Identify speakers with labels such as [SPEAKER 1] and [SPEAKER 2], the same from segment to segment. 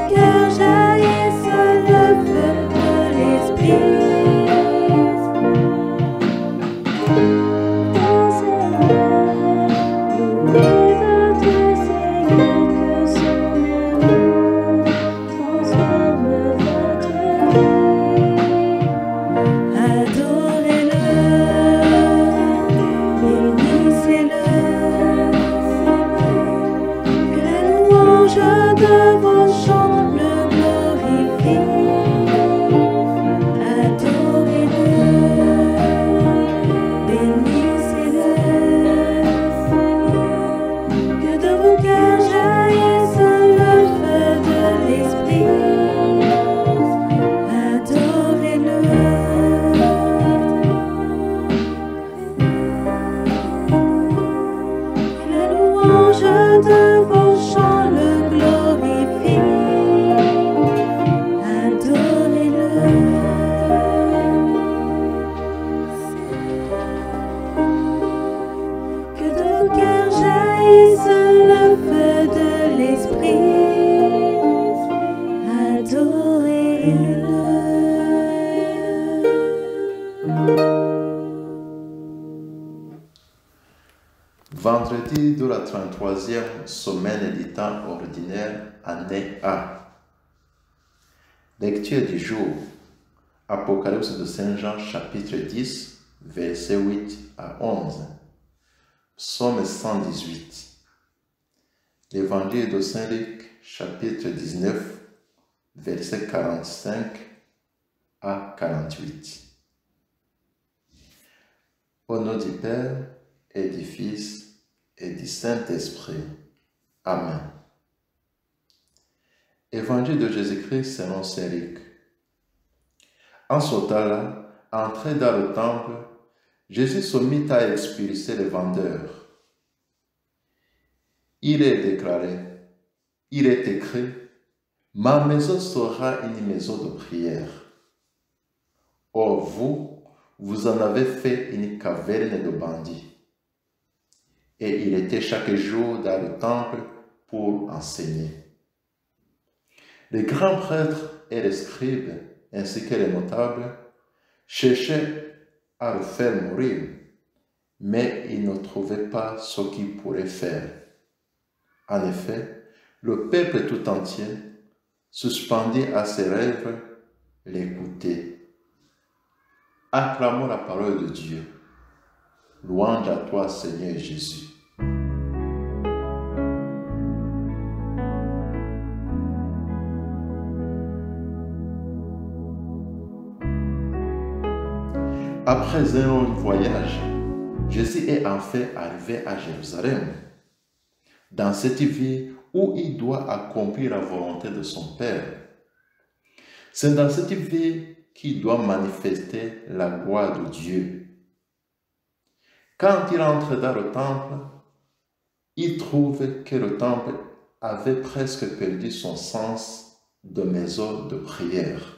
[SPEAKER 1] cœurs jaillisse le feu de l'Esprit.
[SPEAKER 2] Vendredi de la 33e semaine du temps ordinaire, année A. Lecture du jour. Apocalypse de Saint Jean, chapitre 10, versets 8 à 11. Psaume 118. L'évangile de Saint Luc, chapitre 19, versets 45 à 48. Au nom du Père et du Fils et du Saint-Esprit. Amen. Évangile de Jésus-Christ selon Saint Luc. En ce temps-là, entré dans le temple, Jésus se mit à expulser les vendeurs. Il est déclaré, il est écrit, « Ma maison sera une maison de prière. » Or vous en avez fait une caverne de bandits. Et il était chaque jour dans le temple pour enseigner. Les grands prêtres et les scribes, ainsi que les notables, cherchaient à le faire mourir, mais ils ne trouvaient pas ce qu'ils pourraient faire. En effet, le peuple tout entier, suspendu à ses lèvres, l'écoutait. Acclamons la parole de Dieu. Louange à toi, Seigneur Jésus. Après un long voyage, Jésus est enfin arrivé à Jérusalem, dans cette ville où il doit accomplir la volonté de son Père. C'est dans cette ville qu'il doit manifester la gloire de Dieu. Quand il entre dans le temple, il trouve que le temple avait presque perdu son sens de maison de prière.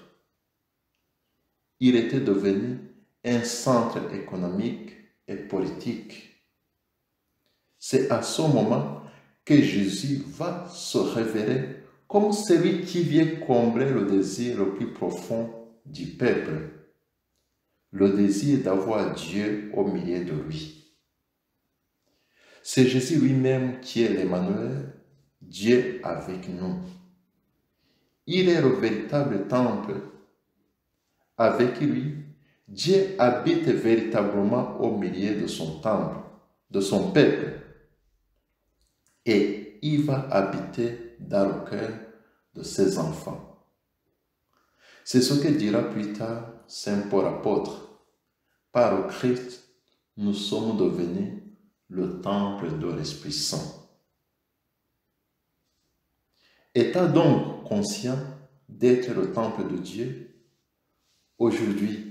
[SPEAKER 2] Il était devenu un centre économique et politique. C'est à ce moment que Jésus va se révéler comme celui qui vient combler le désir le plus profond du peuple, le désir d'avoir Dieu au milieu de lui. C'est Jésus lui-même qui est l'Emmanuel, Dieu avec nous. Il est le véritable temple. Avec lui, Dieu habite véritablement au milieu de son temple, de son peuple. Et il va habiter dans le cœur de ses enfants. C'est ce que dira plus tard Saint Paul apôtre. Par le Christ, nous sommes devenus le temple de l'Esprit Saint. Étant donc conscient d'être le temple de Dieu, aujourd'hui,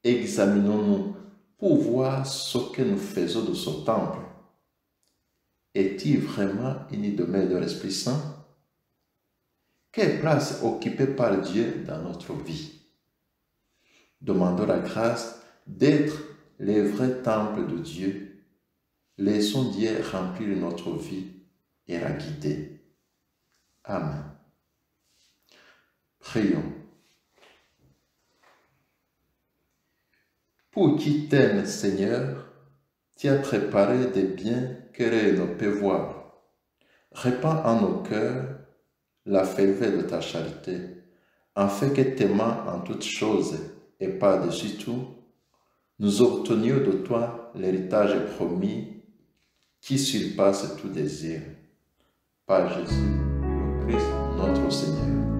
[SPEAKER 2] examinons-nous pour voir ce que nous faisons de ce temple. Est-il vraiment une demeure de l'Esprit Saint? Quelle place occupée par Dieu dans notre vie? Demandons la grâce d'être les vrais temples de Dieu. Laissons Dieu remplir notre vie et la guider. Amen. Prions. Pour qui t'aime, Seigneur, tu as préparé des biens que rien ne peut voir. Répands en nos cœurs la faveur de ta charité, afin que t'aimant en toutes choses et par-dessus tout, nous obtenions de toi l'héritage promis qui surpasse tout désir. Par Jésus, le Christ, notre Seigneur.